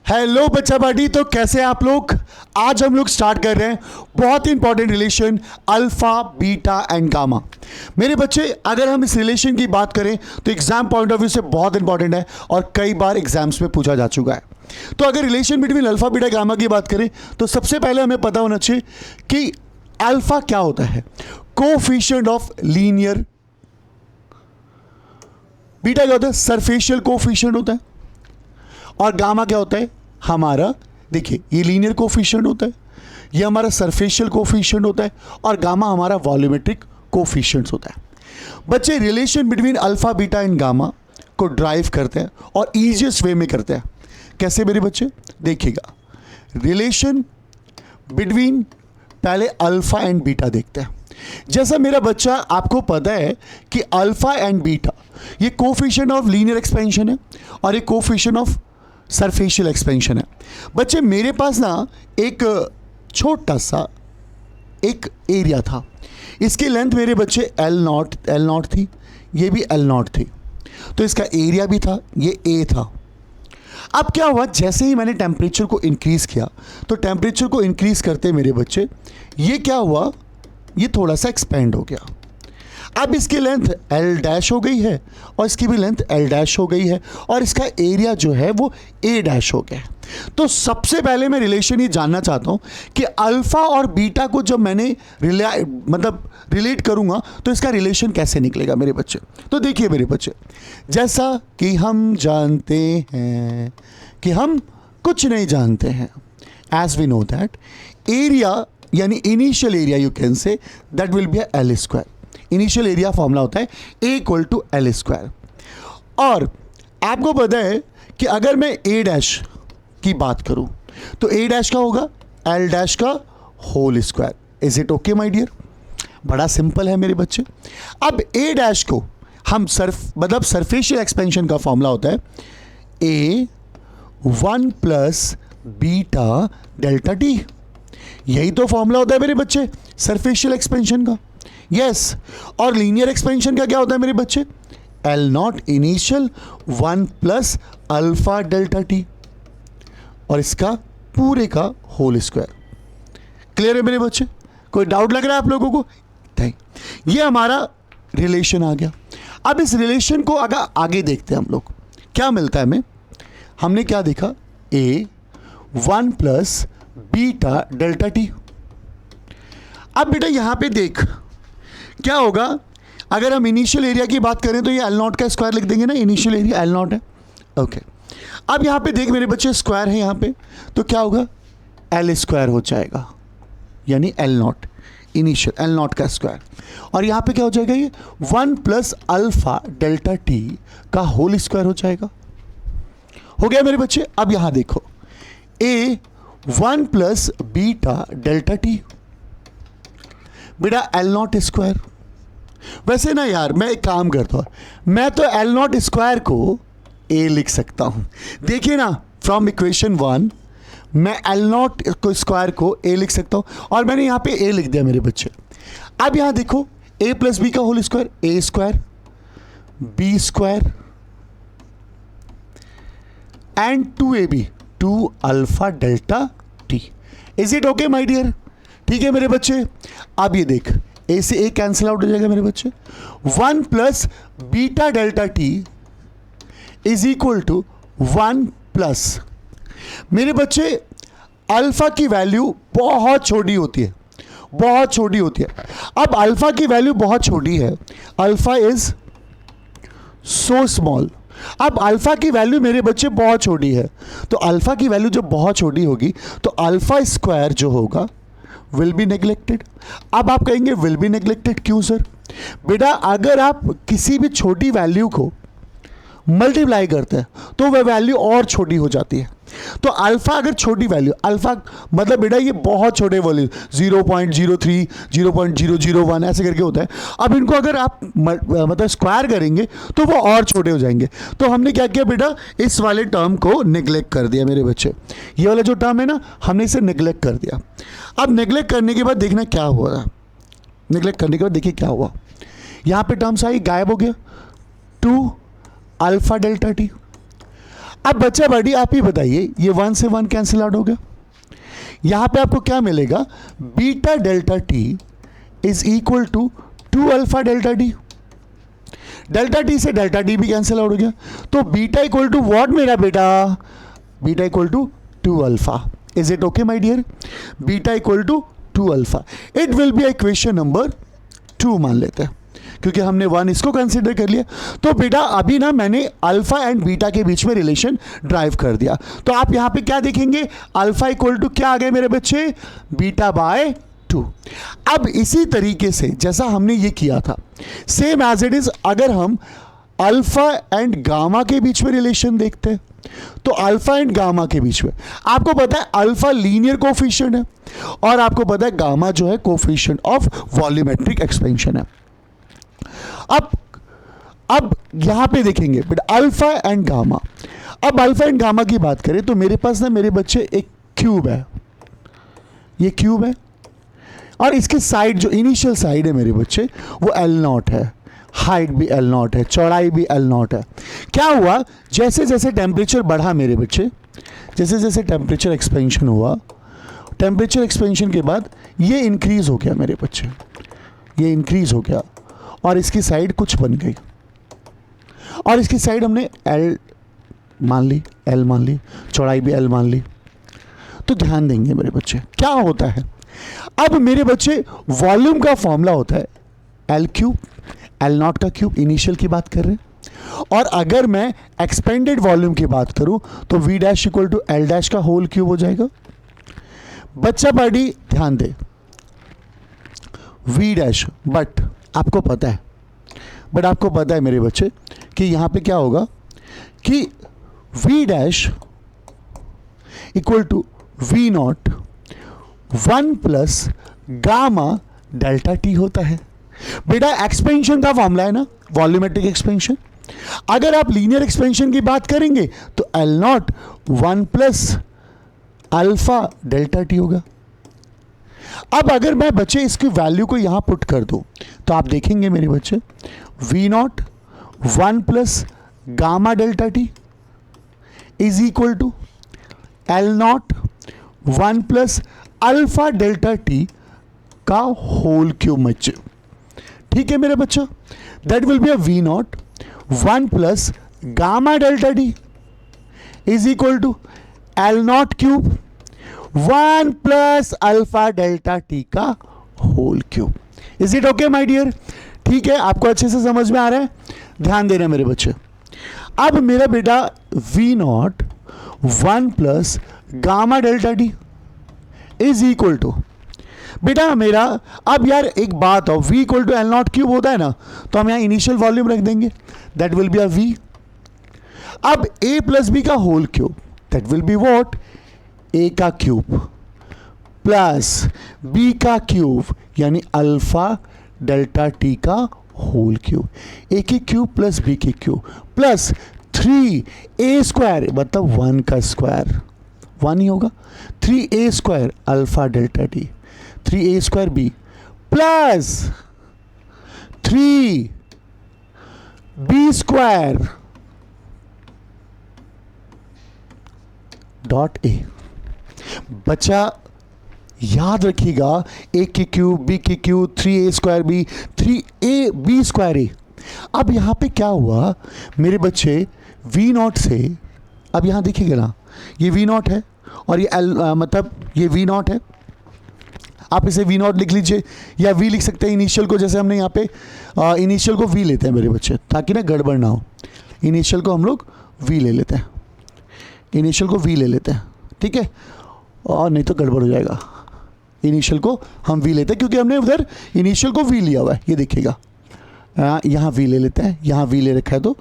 Hello बच्चा party. तो कैसे हैं आप लोग? आज हम लोग स्टार्ट कर रहे हैं बहुत ही important relation alpha beta and gamma. मेरे बच्चे, अगर हम इस रिलेशन की बात करें तो एग्जाम पॉइंट ऑफ व्यू से बहुत इंपॉर्टेंट है और कई बार एग्जाम्स में पूछा जा चुका है। तो अगर relation between alpha beta gamma की बात करें तो सबसे पहले हमें पता होना चाहिए कि अल्फा क्या होता है। Coefficient of linear. बीटा क्या होता है? सरफेशियल कोफिशिएंट होता है। और गामा क्या होता है? हमारा, देखिए, ये लीनियर कोफिशिएंट होता है, ये हमारा सरफेशियल कोफिशिएंट होता है और गामा हमारा वॉल्यूमेट्रिक कोफिशिएंट होता है। बच्चे, relation between alpha beta and gamma को ड्राइव करते हैं और इजीएस्ट वे में करते हैं। कैसे मेरे बच्चे? देखिएगा, रिलेशन बिटवीन पहले अल्फा एंड बीटा देखते हैं। जैसा मेरा बच्चा, आपको पता है कि अल्फा एंड बीटा ये कोफिशिएंट ऑफ लीनियर एक्सपेंशन है और ये कोफिशिएंट ऑफ सरफेशियल एक्सपेंशन है। बच्चे, मेरे पास ना एक छोटा सा एक एरिया था। इसकी लेंथ मेरे बच्चे एल नॉट थी, ये भी एल नॉट थी, तो इसका एरिया भी था, ये ए था। अब क्या हुआ, जैसे ही मैंने टेम्परेचर को इंक्रीज़ किया तो टेम्परेचर को इंक्रीज़ करते मेरे बच्चे ये क्या हुआ, ये थोड़ा सा एक्सपेंड हो गया। अब इसकी लेंथ एल डैश हो गई है और इसकी भी लेंथ एल डैश हो गई है और इसका एरिया जो है वो ए डैश हो गया। तो सबसे पहले मैं रिलेशन ये जानना चाहता हूँ कि अल्फा और बीटा को जब मैंने रिलेट करूँगा तो इसका रिलेशन कैसे निकलेगा मेरे बच्चे। तो देखिए मेरे बच्चे, जैसा कि हम जानते हैं कि हम कुछ नहीं जानते हैं, as we know that area यानी initial area you can say that will be L square. Initial area formula होता है A equal to L square. और आपको पता है कि अगर मैं ए डैश की बात करूं तो ए डैश का होगा एल डैश का whole square. Is it okay my dear? बड़ा सिंपल है मेरे बच्चे। अब ए डैश को हम सरफेशियल एक्सपेंशन का फॉर्मूला होता है ए 1 प्लस बीटा डेल्टा टी। यही तो फॉर्मूला होता है मेरे बच्चे सरफेशियल एक्सपेंशन का। यस, और लीनियर एक्सपेंशन का क्या होता है मेरे बच्चे? L not initial 1 plus alpha delta T और इसका पूरे का होल स्क्वायर। क्लियर है मेरे बच्चे? कोई डाउट लग रहा है आप लोगों को? नहीं, ये हमारा रिलेशन आ गया। अब इस रिलेशन को अगर आगे देखते हैं हम लोग, क्या मिलता है हमें? हमने क्या देखा? ए 1 प्लस बीटा डेल्टा टी। अब बेटा यहां पे देख क्या होगा, अगर हम इनिशियल एरिया की बात करें तो ये एल नॉट का स्क्वायर लिख देंगे ना, इनिशियल एरिया एल नॉट है। ओके, अब यहाँ पे देख मेरे बच्चे, स्क्वायर है यहाँ पे, तो क्या होगा? एल स्क्वायर हो जाएगा, यानी L not initial L not का स्क्वायर। और यहाँ पे क्या हो जाएगा? ये 1 प्लस अल्फा डेल्टा टी का होल स्क्वायर हो जाएगा। हो गया मेरे बच्चे। अब यहाँ देखो, ए 1 प्लस बीटा डेल्टा टी, बेटा एल नॉट स्क्वायर। वैसे ना यार, मैं एक काम करता हूँ, मैं तो एल नॉट स्क्वायर को ए लिख सकता हूँ। देखिए ना, फ्रॉम इक्वेशन 1 मैं एल नॉट को स्क्वायर को ए लिख सकता हूँ और मैंने यहाँ पे ए लिख दिया मेरे बच्चे। अब यहाँ देखो, ए प्लस बी का whole square, A square B square and 2ab 2 alpha delta T. Is it okay my dear? ठीक है मेरे बच्चे। अब ये देख, ए से ए कैंसिल आउट हो जाएगा मेरे बच्चे। 1 plus beta delta T is equal to 1 plus, मेरे बच्चे, अल्फा की वैल्यू बहुत छोटी होती है, बहुत छोटी होती है। अब अल्फा की वैल्यू बहुत छोटी है, अल्फा इज सो स्मॉल। अब अल्फा की वैल्यू मेरे बच्चे बहुत छोटी है, तो अल्फा की वैल्यू जब बहुत छोटी होगी तो अल्फा स्क्वायर जो होगा विल बी नेग्लेक्टेड। अब आप कहेंगे विल बी नेग्लेक्टेड क्यों सर? बेटा, अगर आप किसी भी छोटी वैल्यू को मल्टीप्लाई करते हैं तो वह वैल्यू और छोटी हो जाती है। तो अल्फा अगर छोटी वैल्यू, अल्फा मतलब बेटा ये बहुत छोटे वैल्यू 0.03 0.001 ऐसे करके होता है। अब इनको अगर आप मतलब स्क्वायर करेंगे तो वो और छोटे हो जाएंगे। तो हमने क्या किया बेटा, इस वाले टर्म को नेग्लेक्ट कर दिया मेरे बच्चे। ये वाला जो टर्म है ना, हमने इसे नेग्लेक्ट कर दिया। अब नेग्लेक्ट करने के बाद देखना क्या हुआ। नेग्लेक्ट करने के बाद देखिए क्या हुआ, यहाँ पे टर्म्स आई, गायब हो गया 2 अल्फा डेल्टा टी। अब बच्चा बड़ी आप ही बताइए, ये 1 से 1 कैंसिल आउट हो गया, यहां पे आपको क्या मिलेगा, beta delta T is equal to 2 alpha delta D. Delta T से डेल्टा डी भी कैंसिल आउट हो गया, तो बीटा इक्वल टू व्हाट मेरा बेटा, beta equal to 2 alpha. Is it okay my dear? Beta equal to 2 alpha, it will be equation number 2 मान लेते हैं, क्योंकि हमने 1 इसको कंसीडर कर लिया। तो बेटा अभी ना मैंने अल्फा एंड बीटा के बीच में रिलेशन ड्राइव कर दिया, तो आप यहां पे क्या देखेंगे, अल्फा इक्वल टू क्या आ गए मेरे बच्चे, बीटा बाय 2। अब इसी तरीके से जैसा हमने ये किया था, सेम एज इट इज, अगर हम अल्फा एंड गामा के बीच में रिलेशन देखते हैं, तो अल्फा एंड गामा के बीच में आपको पता है अल्फा लीनियर कोफिशिएंट है और आपको पता है गामा जो है कोफिशिएंट ऑफ वॉल्यूमेट्रिक एक्सपेंशन है। अब यहां पे देखेंगे बट अल्फा एंड गामा, अब अल्फा एंड गामा की बात करें तो मेरे पास ना मेरे बच्चे एक क्यूब है, ये क्यूब है और इसके साइड जो इनिशियल साइड है मेरे बच्चे वो L0 है, हाइट भी L0 है, चौड़ाई भी L0 है। क्या हुआ, जैसे जैसे टेम्परेचर बढ़ा मेरे बच्चे, जैसे जैसे टेम्परेचर एक्सपेंशन हुआ, टेम्परेचर एक्सपेंशन के बाद ये इंक्रीज हो गया मेरे बच्चे, ये इंक्रीज हो गया और इसकी साइड कुछ बन गई और इसकी साइड हमने L मान ली, L मान ली, चौड़ाई भी L मान ली। तो ध्यान देंगे मेरे बच्चे क्या होता है, अब मेरे बच्चे वॉल्यूम का फॉर्मूला होता है L क्यूब, L0 का क्यूब, इनिशियल की बात कर रहे हैं, और अगर मैं एक्सपेंडेड वॉल्यूम की बात करूं तो V dash equal to L dash का होल क्यूब हो जाएगा। बच्चा पार्टी ध्यान दे, V डैश, बट आपको पता है मेरे बच्चे कि यहां पे क्या होगा कि V dash equal to V0 1 plus gamma delta T होता है। बेटा एक्सपेंशन का फॉर्मूला है ना, वॉल्यूमेट्रिक एक्सपेंशन। अगर आप लीनियर एक्सपेंशन की बात करेंगे तो L0 1 plus alpha delta T होगा। अब अगर मैं बच्चे इसकी वैल्यू को यहां पुट कर दूं तो आप देखेंगे मेरे बच्चे V0 1 plus gamma delta T is equal to L0 1 plus alpha delta T का होल क्यूब बच्चे। ठीक है मेरे बच्चा, that will be V0 1 plus gamma delta T is equal to L0 cube 1 plus alpha delta T का whole cube. Is it okay my dear? ठीक है, आपको अच्छे से समझ में आ रहा है, ध्यान दे रहे हैं मेरे बच्चे। अब मेरा बेटा V0 1 plus gamma delta T is equal to, बेटा मेरा अब यार एक बात हो, V equal to L0 cube होता है ना, तो हम यहाँ इनिशियल वॉल्यूम रख देंगे, that will be a V। अब A प्लस बी का whole cube, that will be what, A का क्यूब प्लस B का क्यूब यानी अल्फा डेल्टा टी का होल क्यूब, A के क्यूब प्लस B के क्यूब प्लस 3A स्क्वायर मतलब 1 का स्क्वायर 1 ही होगा, 3A square alpha delta T 3A square B plus 3B square dot A। बच्चा याद रखिएगा, A के क्यूब B के cube 3A square B 3AB square A। अब यहां पे क्या हुआ मेरे बच्चे, V0 से, अब यहां देखिएगा ना, ये V0 है और ये मतलब ये V0 है, आप इसे V0 लिख लीजिए या V लिख सकते हैं इनिशियल को, जैसे हमने यहाँ पे इनिशियल को V लेते हैं मेरे बच्चे ताकि ना गड़बड़ ना हो। इनिशियल को हम लोग V ले लेते हैं, इनिशियल को V ले लेते हैं, ठीक है, और नहीं तो गड़बड़ हो जाएगा। इनिशियल को हम V लेते हैं क्योंकि हमने उधर इनिशियल को V लिया हुआ है, ये देखिएगा यहाँ V ले लेते हैं, यहाँ V ले रखा है तो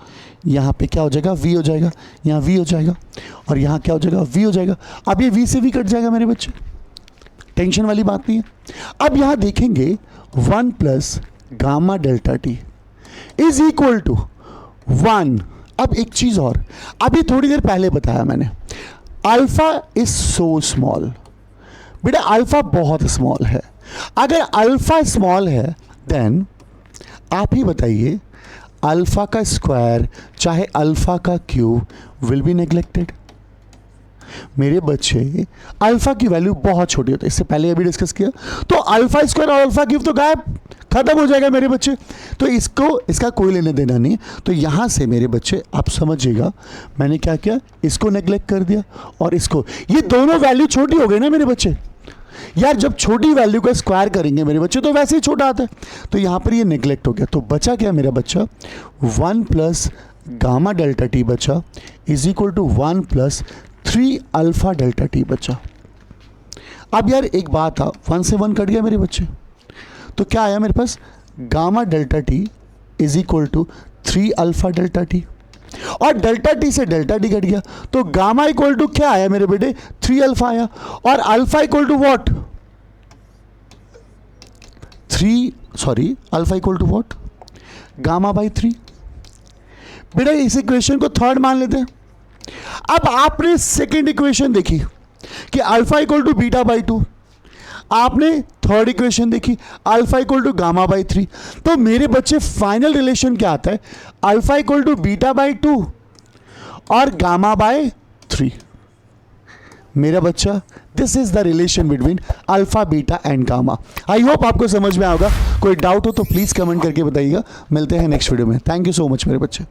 यहाँ पे क्या हो जाएगा, V हो जाएगा, यहाँ V हो जाएगा और यहाँ क्या हो जाएगा, V हो जाएगा। अब ये V से V कट जाएगा मेरे बच्चे, टेंशन वाली बात नहीं है। अब यहाँ देखेंगे 1 plus gamma delta T is equal to 1। अब एक चीज़ और, अभी थोड़ी देर पहले बताया मैंने, अल्फा इज सो स्मॉल। बेटा अल्फा बहुत स्मॉल है, अगर अल्फा स्मॉल है देन आप ही बताइए अल्फा का स्क्वायर चाहे अल्फा का क्यूब विल बी नेग्लेक्टेड। मेरे बच्चे अल्फा की वैल्यू बहुत छोटी होती है, इससे पहले अभी डिस्कस किया। तो अल्फा स्क्वायर और अल्फा क्यूब तो गायब, खत्म हो जाएगा मेरे बच्चे। तो इसका कोई लेने देना नहीं। तो यहां से मेरे बच्चे आप समझिएगा मैंने क्या किया, इसको नेग्लेक्ट कर दिया और इसको, ये दोनों वैल्यू छोटी हो गई ना मेरे बच्चे। यार जब छोटी वैल्यू का स्क्वायर करेंगे मेरे बच्चे तो वैसे ही छोटा आता है, तो यहां पर ये नेग्लेक्ट हो गया। तो बचा क्या मेरा बच्चा, 1 प्लस गामा डेल्टा टी बचा is equal to 1 plus 3 alpha delta T बचा। अब यार एक बात था, 1 से 1 कट गया मेरे बच्चे, तो क्या आया मेरे पास, gamma delta T is equal to 3 alpha delta T, और डेल्टा टी से डेल्टा टी कट गया, तो गामा इक्वल टू क्या आया मेरे बेटे, 3 अल्फा आया, और alpha equal to what, alpha equal to what, gamma by 3। बेटा इस इक्वेशन को थर्ड मान लेते हैं। अब आपने सेकेंड इक्वेशन देखी कि alpha equal to beta by 2, आपने थर्ड इक्वेशन देखी alpha equal to gamma by 3, तो मेरे बच्चे फाइनल रिलेशन क्या आता है, alpha equal to beta by 2 और गामा बाय 3। मेरा बच्चा this is the relation between alpha beta and gamma. I hope आपको समझ में आएगा। कोई डाउट हो तो प्लीज कमेंट करके बताइएगा। मिलते हैं नेक्स्ट वीडियो में। थैंक यू सो मच मेरे बच्चे।